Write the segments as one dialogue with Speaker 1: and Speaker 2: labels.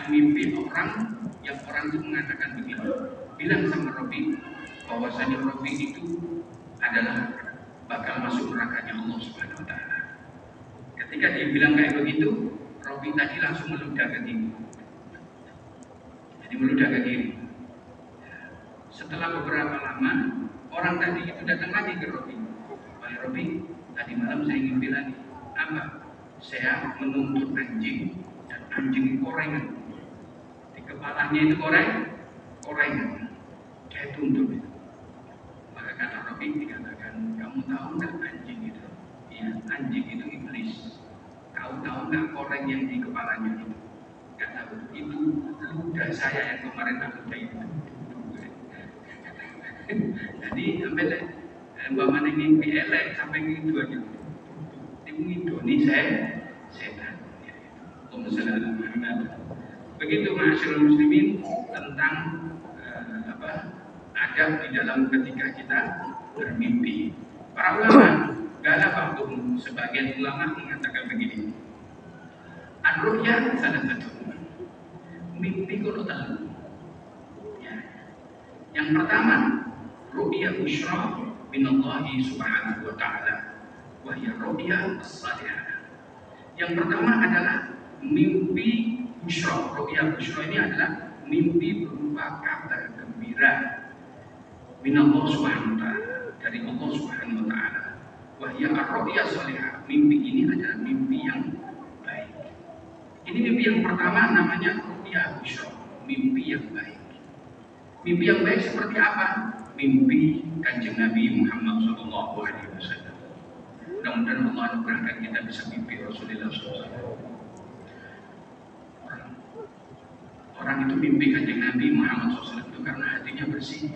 Speaker 1: mimpi orang yang orang itu mengatakan begini, bilang sama Robi bahwasanya Robi itu adalah bakal masuk nerakanya Allah Subhanahu Wa Taala. Ketika dia bilang kayak begitu, Robi tadi langsung meludah ke kiri. Jadi meludah ke kiri. Setelah beberapa lama, orang tadi itu datang lagi ke Robi. Wahai Robi, tadi malam saya ngimpi lagi. Apa? Saya menuntut anjing dan anjing korengan. Di kepalanya itu korengan. Kayak tuntut itu. Maka kata Robi dikatakan, kamu tahu nggak anjing itu? Ya, anjing itu iblis. Kau tahu nggak koreng yang di kepalanya itu? Nggak tahu. Itu ludah saya yang kemarin aku itu. Jadi sampai mbak mana ngimpi elek sampai gitu aja. Ini saya setan. Begitu masyarakat muslimin tentang adab di dalam ketika kita bermimpi. Para ulama, galabahum, sebagian ulama mengatakan begini. Ar-ru'ya salah satu. Mimpi kalau tahu. Ya. Yang pertama, ru'ya busyra minallahi subhanahu wa ta'ala. Wahya ru'ya as-salihah. Yang pertama adalah mimpi busyra. Ru'ya busyra ini adalah mimpi berupa kabar gembira minallah subhanahu wa ta'ala, dari Allah subhanahu wa ta'ala. Wahya ar-ru'ya as-salihah. Mimpi ini adalah mimpi yang baik. Ini mimpi yang pertama namanya ru'ya busyra, mimpi yang baik. Mimpi yang baik seperti apa? Mimpi Kanjeng Nabi Muhammad SAW. Mudah-mudahan Allah anugerahkan kita bisa mimpi Rasulullah SAW. Orang itu mimpi Kanjeng Nabi Muhammad SAW itu karena hatinya bersih,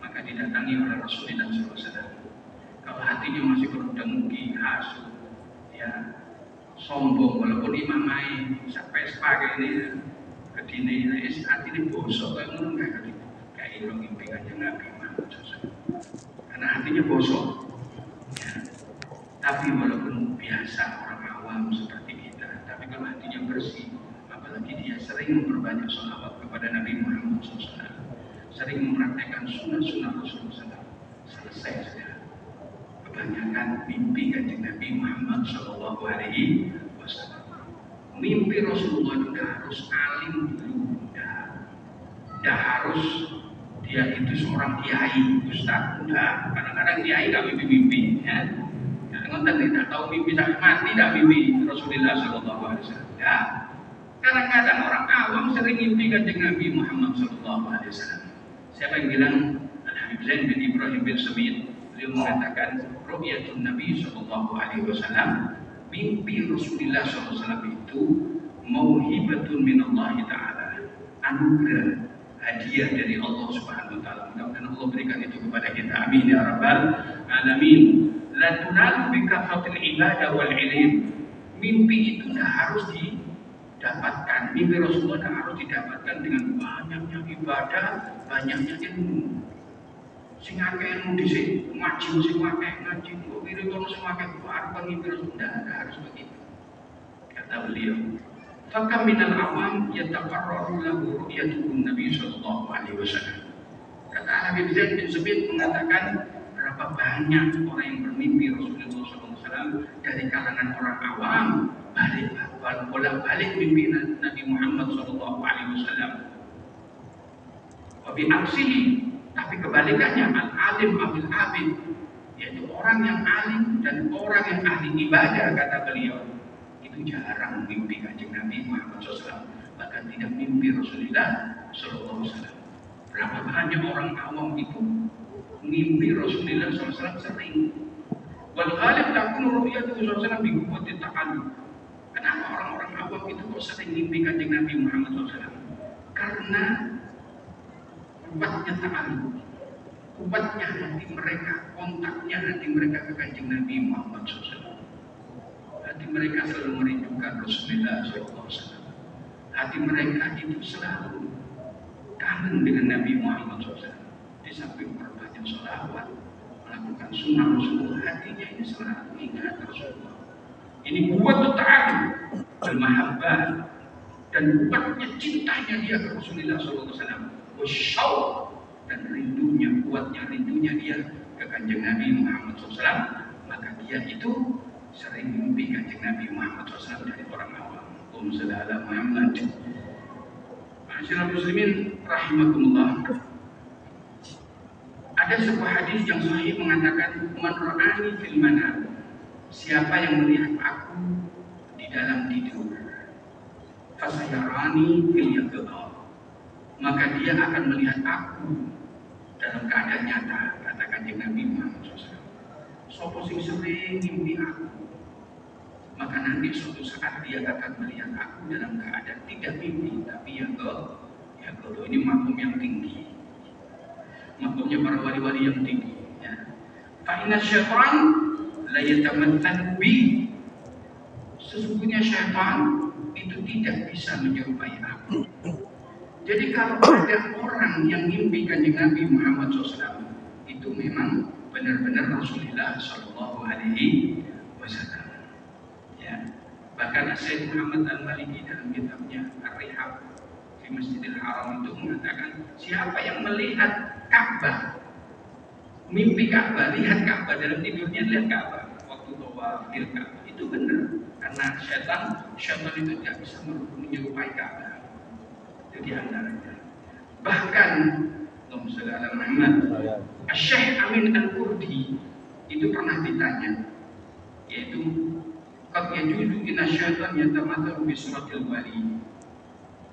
Speaker 1: maka didatangi oleh Rasulullah SAW. Kalau hatinya masih berdengki, hasut, ya, sombong, walaupun imamai sampai sepakai ini kedini, hati ini bosok, kayak ngono kayak itu mimpi Kanjeng Nabi Muhammad SAW. Karena hatinya bosok. Ya. Tapi walaupun biasa orang awam seperti kita, tapi kalau hatinya bersih, apalagi dia sering memperbanyak sholawat kepada Nabi Muhammad SAW, sering mempraktekkan sunnah-sunnah Rasulullah selesai saja. Kebanyakan mimpi Kanjeng Nabi Muhammad SAW. Mimpi Rasulullah itu harus alim dulu, tidak harus dia itu seorang kiai, ustaz. Kadang-kadang kiai nggak mimpi-mimpi, ya. Ngonten tidak tahu mimpi sampai mati, tidak mimpi Rasulullah SAW. Ya. Kadang-kadang orang awam sering mimpi Kanjeng Nabi Muhammad SAW. Siapa yang bilang? Al-Habib Zain bin Ibrahim bin Samit. Beliau mengatakan ru'yatun Nabi SAW, mimpi Rasulullah SAW itu mauhibatun minallahi ta'ala, anugerah, hadiah dari Allah Subhanahu wa taala. Mudah-mudahan Allah berikan itu kepada kita. Amin ya rabbal alamin. La tunalu bi kafatil ibadah wal ilm. Mimpi itu harus didapatkan. Mimpi Rasulullah harus didapatkan dengan banyaknya ibadah, banyaknya ilmu. Sing akeh ilmu dhisik, ngaji sing akeh ngaji, kok kira kono sing akeh arep mimpi Rasulullah harus begitu. Kata beliau, fakam minal awam yataqarraru lahu ru'yatun Nabi sallallahu alaihi wasallam. Kata Habib Zain bin Sabit mengatakan, berapa banyak orang yang bermimpi Rasulullah SAW dari kalangan orang awam, bolak-balik mimpi Nabi Muhammad SAW. Wabi aksihi, tapi kebalikannya al-alim abil abid, yaitu orang yang alim dan orang yang ahli ibadah, kata beliau, itu jarang mimpi Kanjeng Nabi Muhammad SAW, bahkan tidak mimpi Rasulullah SAW. Berapa banyak orang awam itu mimpi Rasulullah SAW sering. Wal ghalib takunu ru'yatuhu SAW bi quwwati ta'allum. Kenapa orang-orang awam itu kok sering mimpi Kanjeng Nabi Muhammad SAW? Karena kuatnya ta'allum, kuatnya hati mereka, kontaknya hati mereka ke Kanjeng Nabi Muhammad SAW. Hati mereka selalu merindukan Rasulullah SAW. Hati mereka itu selalu kangen dengan Nabi Muhammad SAW. Di samping berbanyak sholawat, melakukan sunnah Rasulullah, hatinya ini selalu ingat Rasulullah. Ini buat ta'allum, al-mahabbah, dan kuatnya cintanya dia ke Rasulullah SAW, wasyauq, dan kuatnya rindunya dia ke kanjeng Nabi Muhammad SAW, maka dia itu sering mimpi kanjeng Nabi Muhammad SAW dari orang awam. Allahumma shalli ala Muhammad. Ma'asyiral muslimin rahimakumullah. Ada sebuah hadis yang sahih mengatakan, man ra'ani fil manam, siapa yang melihat aku di dalam tidur, fasayarani fil yaqظah, maka dia akan melihat aku dalam keadaan nyata, kata kanjeng Nabi Muhammad SAW. Sopo sing sering mimpi aku, maka nanti suatu saat dia akan melihat aku dalam keadaan tidak mimpi, tapi yaqظah. Ini makom yang tinggi, makomnya para wali-wali yang tinggi. Ya. Fa inna syaitan la yatamatthal bi, sesungguhnya syaitan itu tidak bisa menyerupai aku. Jadi kalau ada orang yang mimpi kanjeng Nabi Muhammad SAW, itu memang benar-benar Rasulullah Shallallahu Alaihi Wasallam. Ya, bahkan Syekh Muhammad Al-Maliki dalam kitabnya Ar-Rihab di Masjidil Haram itu mengatakan, siapa yang melihat Ka'bah, mimpi Ka'bah, lihat Ka'bah dalam tidurnya, lihat Ka'bah waktu tawaf Ka'bah, itu benar, karena syaitan itu tidak bisa menyerupai Ka'bah. Itu di antaranya. Bahkan Allahumma shalli ala Muhammad, Syekh Amin Al-Qurdi itu pernah ditanya, yaitu qad yajuzu inna syaitan yatamatsalu bi suratil wali.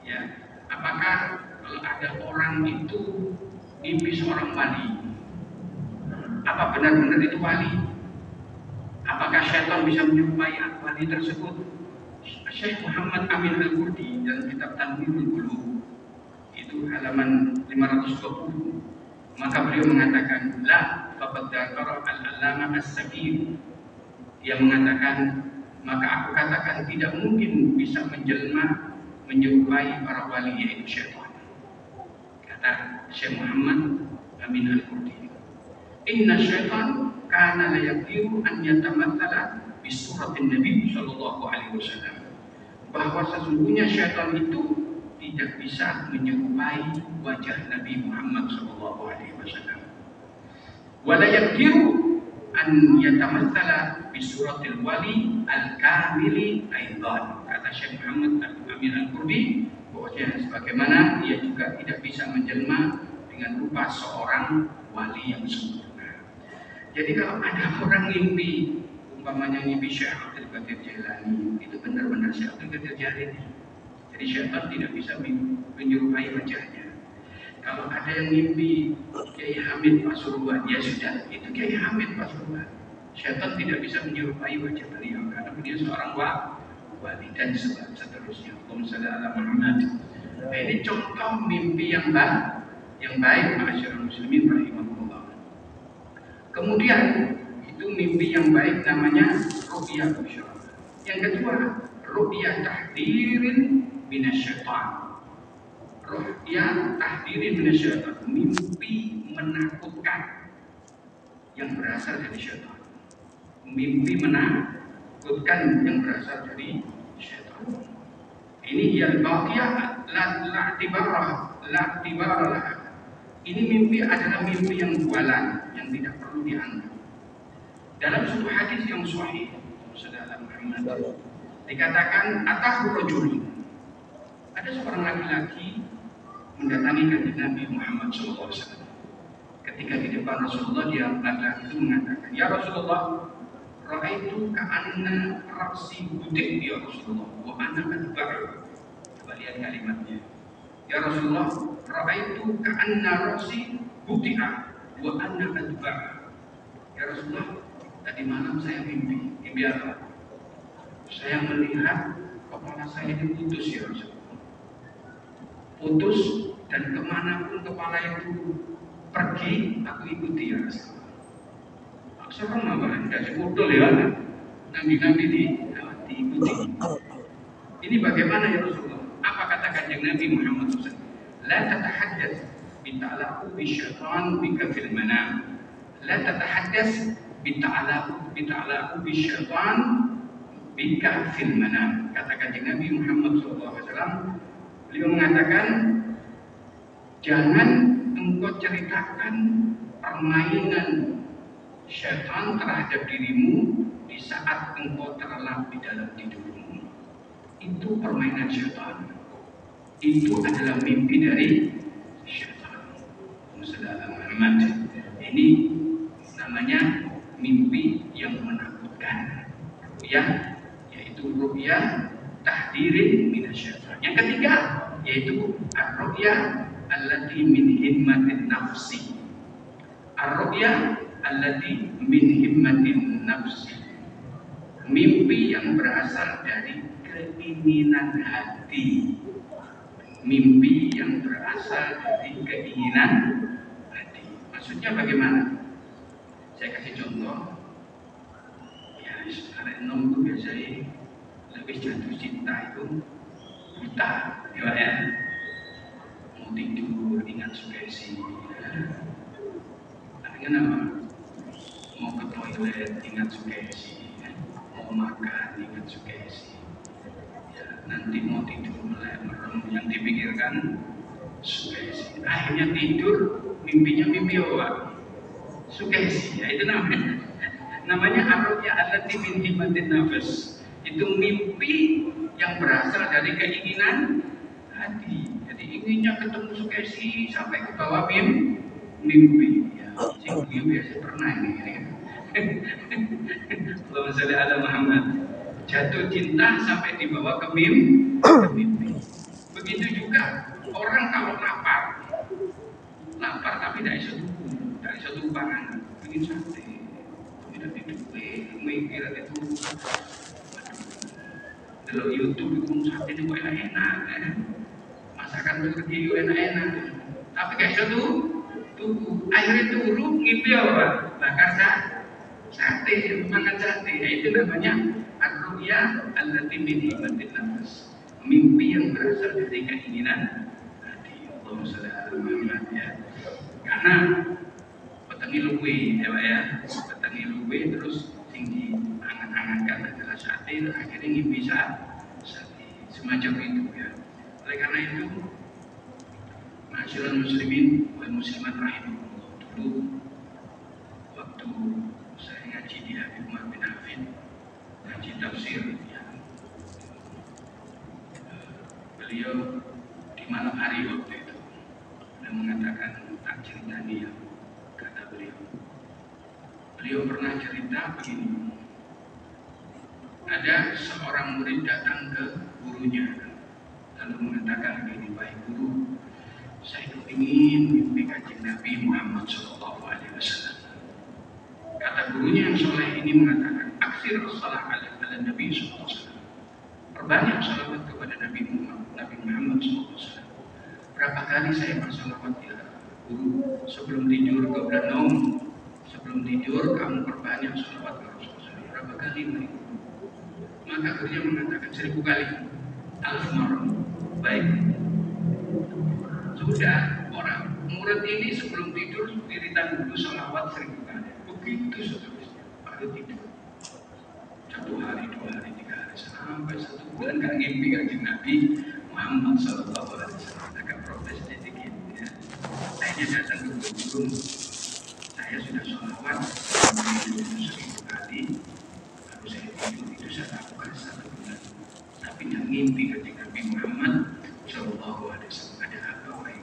Speaker 1: Ya, apakah kalau ada orang itu mimpi seorang wali, apa benar-benar itu wali? Apakah syaitan bisa menyerupai wali tersebut? Syekh Muhammad Amin Al-Qurdi dalam kitab Tanwirul Qulub itu halaman 520, maka beliau mengatakan, la faqad dzakara al-allamah as-sabir, dia mengatakan, maka aku katakan tidak mungkin bisa menjelma menyerupai para wali, yaitu syaitan. Kata Syekh Muhammad Amin Al-Qurdi, inna syaitan kana la yaqdiru an yatamatsala bi suratin Nabi sallallahu alaihi wasallam, bahwa sesungguhnya syaitan itu tidak bisa menyerupai wajah Nabi Muhammad sallallahu alaihi wasallam. Wa la yaqdiru an yatamatsala bi suratil wali al-kamili aidan, kata Syekh Muhammad Amin Al-Qurdi, bahwasanya sebagaimana dia juga tidak bisa menjelma dengan rupa seorang wali yang sempurna. Jadi kalau ada orang mimpi, umpamanya mimpi Syekh Abdul Qadir Jailani, itu benar-benar Syekh Abdul Qadir Jailani. Jadi syaitan tidak bisa menyerupai wajahnya. Kalau ada yang mimpi Kiai Hamid Pasuruan, ya sudah, itu Kiai Hamid Pasuruan. Syaitan tidak bisa menyerupai wajah beliau karena beliau seorang wali dan seterusnya. Allahumma shalli ala Muhammad. Nah, ini contoh mimpi yang baik, ma'asyiral muslimin rahimahullah. Kemudian itu mimpi yang baik namanya ru'yah busyra. Yang kedua, ru'yah tahdirin minasyaitan. Ru'yah tahdirin minasyaitan, mimpi menakutkan yang berasal dari syaitan. Mimpi menakutkan yang berasal dari syaitan. Ini yang baqiyah la tibarah. Ini mimpi adalah mimpi yang bualan, yang tidak perlu dianggap. Dalam satu hadis yang sahih, saudara Muhammad, dikatakan atahu rajulun, ada seorang laki-laki mendatangi kanjeng Nabi Muhammad SAW. Ketika di depan Rasulullah, dia laki-laki itu mengatakan, ya Rasulullah, ra'aitu ka'anna ra'si butik ya Rasulullah, wa ana adba'u. Coba lihat kalimatnya. Ya Rasulullah, ra'aitu ka'anna ra'si buti'a wa ana adba'u. Ya Rasulullah, tadi malam saya mimpi apa? Saya melihat kepala saya diputus ya Rasulullah. Putus, dan kemanapun kepala itu pergi, aku ikuti ya Rasulullah. Serem apa? Tidak sepuluh ya, nabi-nabi diikuti. Ini bagaimana ya Rasulullah? Apa kata kanjeng Nabi Muhammad SAW? La tatahaddath bita'alaqu bisyaitan bika fil manam. La tatahaddath bita'alaqu bisyaitan bika fil manam. Kata kanjeng Nabi Muhammad SAW, SAW, beliau mengatakan, jangan engkau ceritakan permainan syaitan terhadap dirimu di saat engkau terlelap di dalam tidurmu. Itu permainan syaitan. Itu adalah mimpi dari syaitan. Ini namanya mimpi yang menakutkan. Ru'yah, yaitu ru'yah tahdirin minasyaitan. Yang ketiga yaitu ar-ru'yah allati min himmatin nafsi. Ar-ru'yah allati min himmatin nafsi. Mimpi yang berasal dari keinginan hati. Mimpi yang berasal dari keinginan hati. Maksudnya bagaimana? Saya kasih contoh. Ya, sekarang nom itu biasanya lebih jatuh cinta itu buta, ya. Mau tidur ingat Sukesi, tapi kenapa? Mau ke toilet ingat Sukesi, mau makan ingat Sukesi. Nanti mau tidur merem yang dipikirkan Sukesi. Akhirnya tidur mimpinya mimpi apa? Sukesi. Ya, itu namanya ar-ru'ya allati min himmatin nafs. Itu mimpi yang berasal dari keinginan hati. Jadi inginnya ketemu Sukesi sampai ke bawah mimpi. Ya, sing biasa pernah ini. Allahumma sholli ala Muhammad. Jatuh cinta sampai dibawa ke mimpi. Begitu juga orang kalau lapar tapi tidak bisa tumpang, ingin sate, tidak diduwe, mikir itu, kalau YouTube itu sate itu enak, masakan berarti enak, tapi gak bisa tuh, akhirnya turun ngimpi apa? Bakar sate, makan sate, itu namanya ar-ru'ya allati min himmatin nafs. Mimpi yang berasal dari keinginan hati. Allahumma sholli ala Muhammad, ya. Karena petengi luwe, ya Pak ya. Petengi luwe terus tinggi angan-angankan adalah sate, akhirnya ngimpi sate. Semacam itu, ya. Oleh karena itu, ma'asyiral muslimin wal muslimat rahimahullah, dulu waktu saya ngaji di Habib Umar bin Hafid, ngaji tafsir, ya. Beliau di malam hari waktu itu beliau mengatakan, tak cerita nih ya, kata beliau pernah cerita begini, ada seorang murid datang ke gurunya lalu mengatakan begini, baik guru, saya ingin mimpi kanjeng Nabi Muhammad SAW. Kata gurunya yang soleh ini mengatakan, aksir salat ala Nabi SAW. Perbanyak salawat kepada Nabi Muhammad SAW. Berapa kali saya bersalawat ya guru? Sebelum tidur qabla naum, sebelum tidur kamu perbanyak salawat ke Rasulullah. Berapa kali mereka? Maka gurunya mengatakan 1000 kali. Al-Marhum. Baik. Sudah, orang murid ini sebelum tidur wiridan dulu salawat 1000 kali. Begitu seterusnya. Baru tidur. 1 hari, 2 hari, 3 hari, sampai 1 bulan gak ngimpi kanjeng Nabi Muhammad SAW. Agak protes sedikit, ya. Akhirnya datang ke guru, saya sudah sholawat 1000 kali, lalu saya tidur, itu saya lakukan 1 bulan, tapi gak ngimpi kanjeng Nabi Muhammad SAW. Ada apa, baik?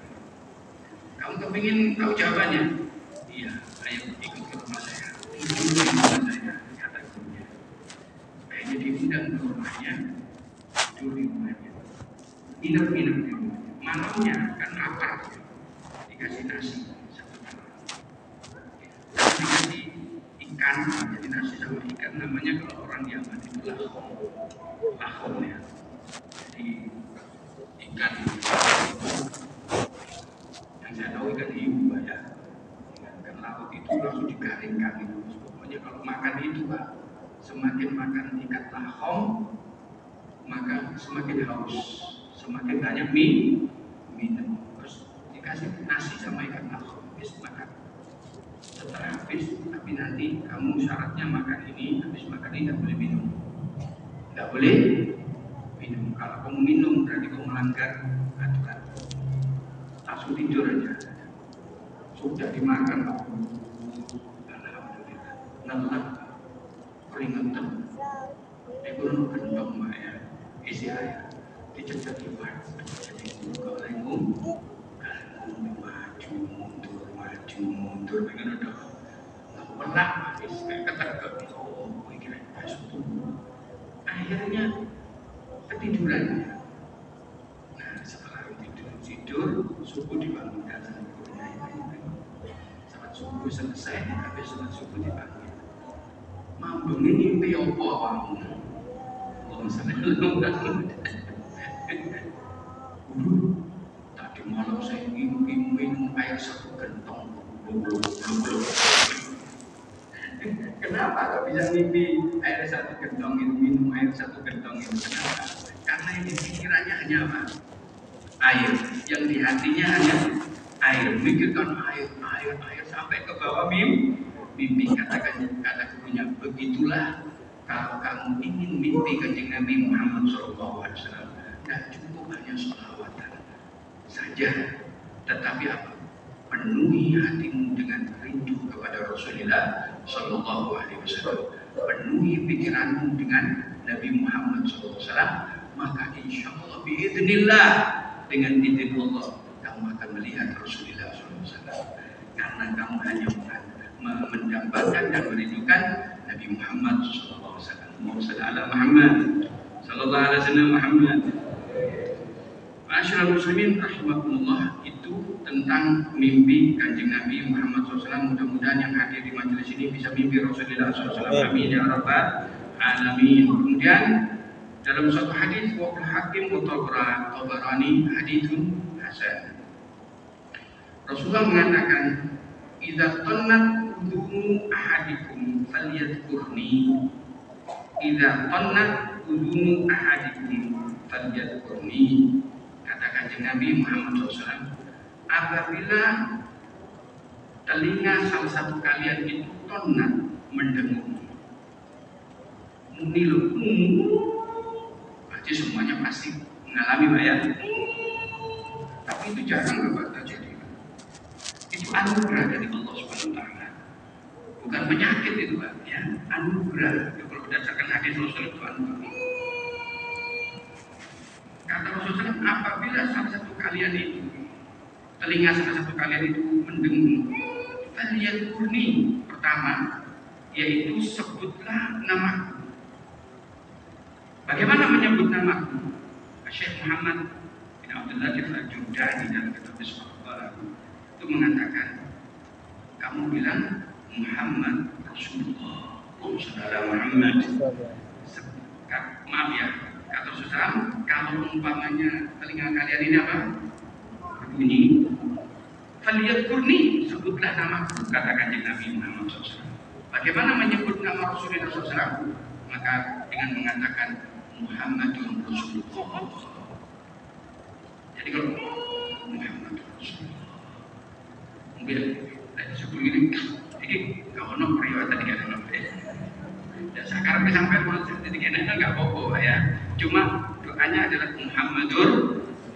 Speaker 1: Kamu kepingin tahu jawabannya? Iya, ayo ikut ke rumah saya. Ikut ke rumah saya. Diundang ke rumahnya, tidur di rumahnya, nginep di rumahnya. Malamnya kan lapar, dikasih nasi 1 malam, dikasih ikan, jadi nasi sama ikan, namanya kalau orang Yaman itu lahom, ya. Jadi ikan yang saya tahu ikan hiu, ya. Ikan laut itu langsung digaringkan itu. Pokoknya kalau makan itu, Pak, semakin makan ikan lahom, maka semakin haus, semakin banyak minum. Terus dikasih nasi sama ikan lahom, habis makan. Setelah habis, tapi nanti kamu syaratnya makan ini, habis makan ini tidak boleh minum. Tidak boleh minum. Kalau kamu minum melanggar aturan. Langsung tidur aja. Sudah dimakan, alhamdulillah. Ngelak, keringetan. Dikurung gendong mak ya, isi air, dicegat liwat. Jadi kalau lengkung, maju mundur, pengen udah pelak, habis kayak ketergap. Oh, kira itu. Akhirnya ketiduran. Nah, setelah tidur, subuh dibangunkan sama gurunya itu. Saat subuh selesai, habis sholat subuh dibangun. Mambung ini mimpi apa kamu? Oh, tadi malam saya mimpi minum air 1 gentong. Kenapa kok bisa mimpi air 1 gentong itu, minum air 1 gentong itu? Kenapa? Karena yang di pikirannya hanya apa? Air. Yang di hatinya hanya air. Mikirkan air sampai ke bawah mimpi. Kata gurunya, begitulah kalau kamu ingin mimpi Kanjeng Nabi Muhammad SAW, tidak cukup hanya sholawatan saja, tetapi apa? Penuhi hatimu dengan rindu kepada Rasulullah Sallallahu Alaihi Wasallam, penuhi pikiranmu dengan Nabi Muhammad SAW, maka insya Allah biiznillah, dengan izin Allah kamu akan melihat Rasulullah SAW, karena kamu hanya mendambakan dan merindukan Nabi Muhammad SAW. Muhammad Sallallahu Alaihi Wasallam Muhammad. Ma'asyiral muslimin rahimakumullah, itu tentang mimpi Kanjeng Nabi Muhammad SAW. Mudah-mudahan yang hadir di majelis ini bisa mimpi Rasulullah SAW. Amin ya rabbal alamin. Kemudian dalam suatu hadis waqul hakim wa tabarani hadithun hasan, Rasulullah mengatakan, idza qannat udhunu ahadikum falyadhkurni. Idza qannat udhunu ahadikum falyadhkurni. Kata Kanjeng Nabi Muhammad SAW, apabila telinga salah satu kalian itu qannat, mendengung, menilu, berarti semuanya pasti mengalami bayar. Tapi itu jarang terjadi. Itu anugerah dari Allah Subhanahu wa taala. Bukan penyakit itu, Pak, ya, anugerah. Kalau berdasarkan hadis Rasul itu anugerah. Kata Rasulullah, apabila salah satu kalian itu, telinga salah satu kalian itu mendengung, falyadhkurni, pertama, yaitu sebutlah namaku. Bagaimana menyebut namaku? Syekh Muhammad bin Abdul Latif Al-Jurdani dalam kitab Al-Sahaba itu mengatakan, kamu bilang Muhammad Rasulullah, Saudara Muhammad. Maaf ya, kata Rasulullah, kalau umpamanya telinga kalian ini apa? Berbunyi, falyadhkurni, sebutlah namaku, kata Kanjeng Nabi Muhammad SAW. Bagaimana menyebut nama Rasulullah SAW? Maka dengan mengatakan Muhammadun Rasulullah. Jadi kalau Muhammadun Rasulullah, mungkin dari sebelum ini kalau no periwata tadi kan no. Dan sekarang sampai mau jadi kena nggak apa-apa ya. Cuma doanya adalah Muhammadur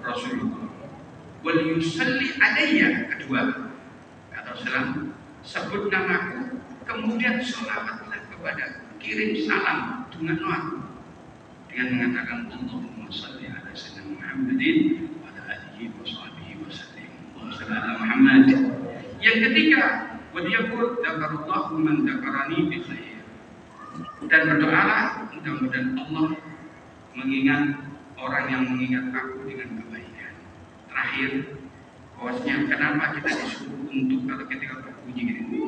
Speaker 1: Rasulullah. Wal yusalli alayya, kedua, kata Rasulullah, sebut namaku, kemudian sholawatlah kepada, kirim salam dengan doa dengan mengatakan Allahumma shalli ala sayyidina Muhammadin wa ala alihi wa sahbihi wa sallim. Allahumma shalli ala Muhammad. Yang ketiga, wa yaqul dzakarallahu man dzakarani bi khair. Dan berdoalah, mudah-mudahan Allah mengingat orang yang mengingat aku dengan kebaikan. Terakhir, bahwasanya kenapa kita disuruh untuk kalau ketika berbunyi gini,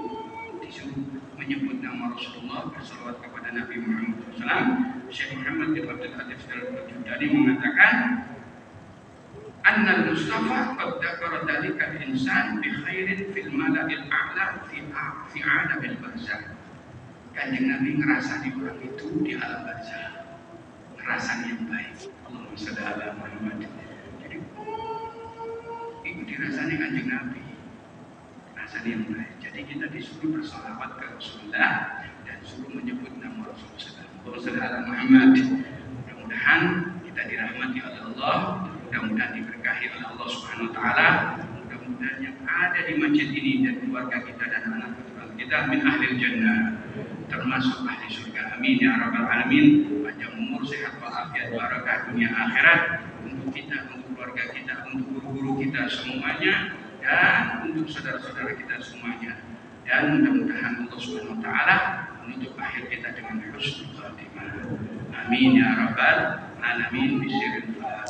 Speaker 1: disuruh menyebut nama Rasulullah, bersalawat kepada Nabi Muhammad SAW. Syekh Muhammad bin Abdul Latif Al-Jurdani mengatakan, Annal Mustafa qad dzakara dzalika al-insan bi khairin fil mala'il a'la fi 'alamil barzakh. Kanjeng Nabi ngerasa di orang itu di alam barzakh, ngerasa yang baik. Allahumma shalli ala Muhammad. Jadi itu dirasanya Kanjeng Nabi, rasanya yang baik. Jadi kita disuruh bersalawat ke Rasulullah dan suruh menyebut nama Rasulullah Muhammad. Mudah-mudahan kita dirahmati oleh Allah. mudah-mudahan diberkahi oleh Allah Subhanahu wa taala. Mudah-mudahan yang ada di masjid ini dan keluarga kita dan anak keturunan kita min ahlil jannah, termasuk ahli surga. Amin ya rabbal alamin. Panjang umur, sehat walafiat, barakah dunia akhirat untuk kita, untuk keluarga kita, untuk guru-guru kita semuanya, dan untuk saudara-saudara kita semuanya. Dan mudah-mudahan Allah Subhanahu wa taala menutup akhir kita dengan husnul khatimah. Amin ya rabbal alamin. Bismillah.